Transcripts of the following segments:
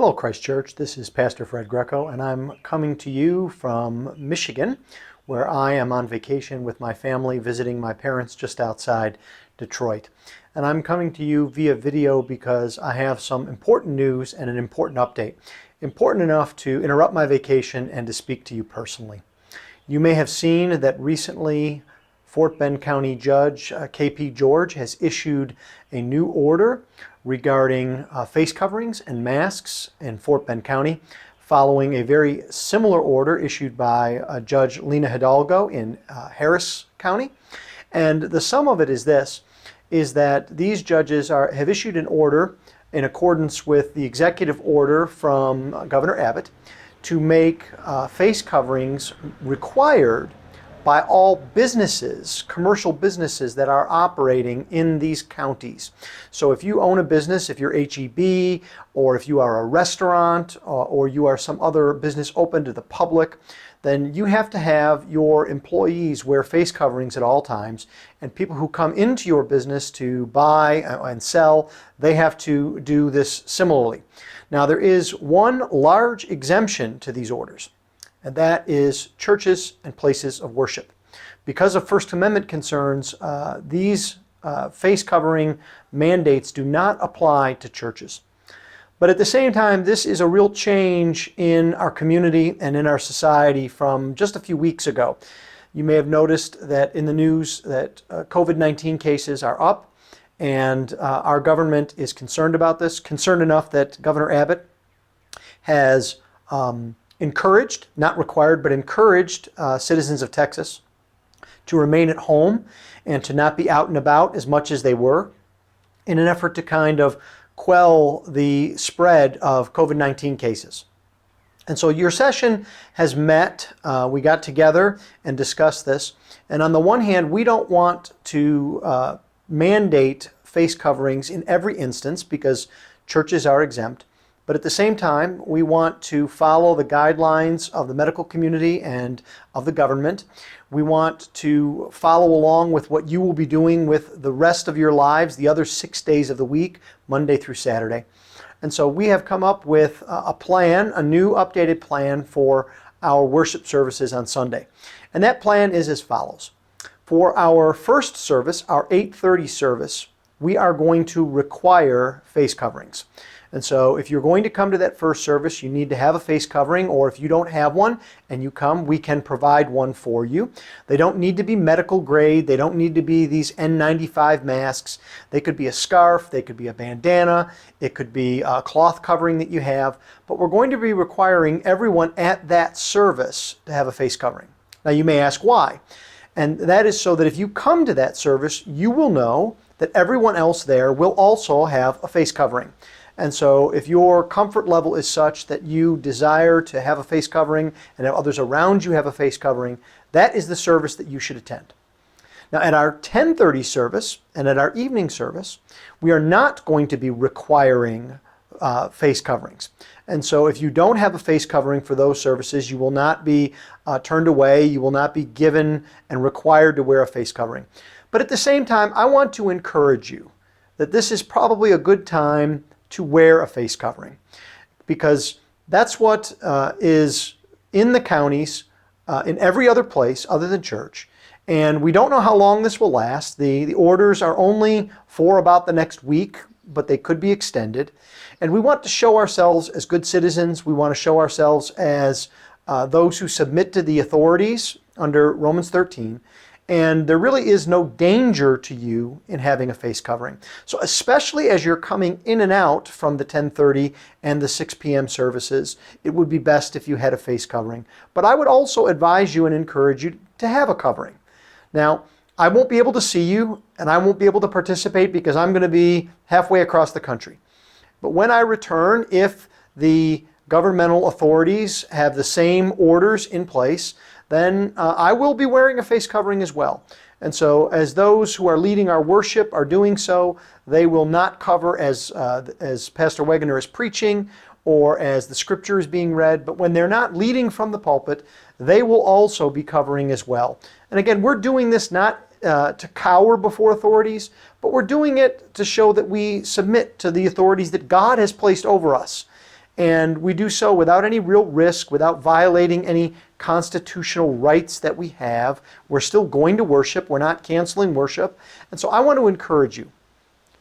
Hello, Christ Church. This is Pastor Fred Greco, and I'm coming to you from Michigan, where I am on vacation with my family, visiting my parents just outside Detroit. And I'm coming to you via video because I have some important news and an important update. Important enough to interrupt my vacation and to speak to you personally. You may have seen that recently Fort Bend County Judge K.P. George has issued a new order regarding face coverings and masks in Fort Bend County, following a very similar order issued by Judge Lina Hidalgo in Harris County. And the sum of it is this, is that these judges have issued an order in accordance with the executive order from Governor Abbott to make face coverings required by all businesses, commercial businesses that are operating in these counties. So if you own a business, if you're H-E-B, or if you are a restaurant, or you are some other business open to the public, then you have to have your employees wear face coverings at all times. And people who come into your business to buy and sell, they have to do this similarly. Now, there is one large exemption to these orders, and that is churches and places of worship. Because of First Amendment concerns, these face covering mandates do not apply to churches. But at the same time, this is a real change in our community and in our society from just a few weeks ago. You may have noticed that in the news that COVID-19 cases are up, and our government is concerned about this, concerned enough that Governor Abbott has encouraged, not required, but encouraged citizens of Texas to remain at home and to not be out and about as much as they were, in an effort to kind of quell the spread of COVID-19 cases. And so your session has met. We got together and discussed this. And on the one hand, we don't want to mandate face coverings in every instance because churches are exempt. But at the same time, we want to follow the guidelines of the medical community and of the government. We want to follow along with what you will be doing with the rest of your lives, the other 6 days of the week, Monday through Saturday. And so we have come up with a plan, a new updated plan for our worship services on Sunday. And that plan is as follows. For our first service, our 8:30 service, we are going to require face coverings. And so if you're going to come to that first service, you need to have a face covering, or if you don't have one and you come, we can provide one for you. They don't need to be medical grade. They don't need to be these N95 masks. They could be a scarf. They could be a bandana. It could be a cloth covering that you have. But we're going to be requiring everyone at that service to have a face covering. Now you may ask why. And that is so that if you come to that service, you will know that everyone else there will also have a face covering. And so if your comfort level is such that you desire to have a face covering and have others around you have a face covering, that is the service that you should attend. Now at our 10:30 service and at our evening service, we are not going to be requiring face coverings. And so if you don't have a face covering for those services, you will not be turned away. You will not be given and required to wear a face covering. But at the same time, I want to encourage you that this is probably a good time to wear a face covering, because that's what is in the counties, in every other place other than church. And we don't know how long this will last. The orders are only for about the next week, but they could be extended. And we want to show ourselves as good citizens. We want to show ourselves as those who submit to the authorities under Romans 13. And there really is no danger to you in having a face covering. So especially as you're coming in and out from the 10:30 and the 6 p.m. services, it would be best if you had a face covering. But I would also advise you and encourage you to have a covering. Now, I won't be able to see you and I won't be able to participate because I'm going to be halfway across the country. But when I return, if the governmental authorities have the same orders in place, then I will be wearing a face covering as well. And so as those who are leading our worship are doing so, they will not cover as Pastor Wegener is preaching or as the scripture is being read, but when they're not leading from the pulpit, they will also be covering as well. And again, we're doing this not to cower before authorities, but we're doing it to show that we submit to the authorities that God has placed over us. and we do so without any real risk, without violating any constitutional rights that we have. We're still going to worship. We're not canceling worship. And so I want to encourage you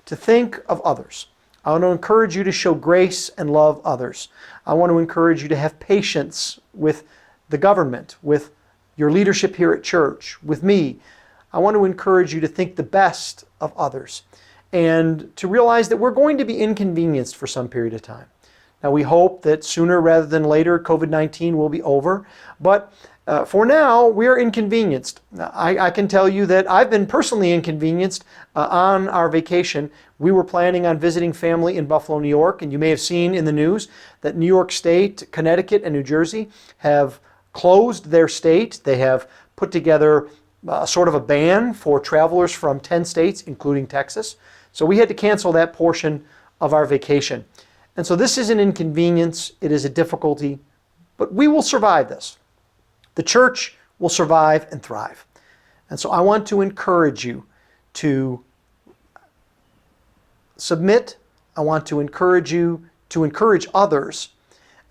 to think of others. I want to encourage you to show grace and love others. I want to encourage you to have patience with the government, with your leadership here at church, with me. I want to encourage you to think the best of others and to realize that we're going to be inconvenienced for some period of time. Now, we hope that sooner rather than later COVID-19 will be over, but for now, we are inconvenienced. I can tell you that I've been personally inconvenienced on our vacation. We were planning on visiting family in Buffalo, New York, and you may have seen in the news that New York State, Connecticut, and New Jersey have closed their state. They have put together sort of a ban for travelers from 10 states, including Texas. So we had to cancel that portion of our vacation. And so this is an inconvenience. It is a difficulty, but we will survive this. The church will survive and thrive. And so I want to encourage you to submit. I want to encourage you to encourage others.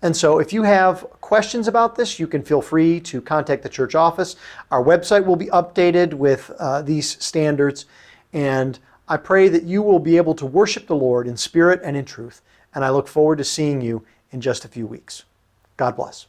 And so if you have questions about this, you can feel free to contact the church office. Our website will be updated with these standards. And I pray that you will be able to worship the Lord in spirit and in truth. And I look forward to seeing you in just a few weeks. God bless.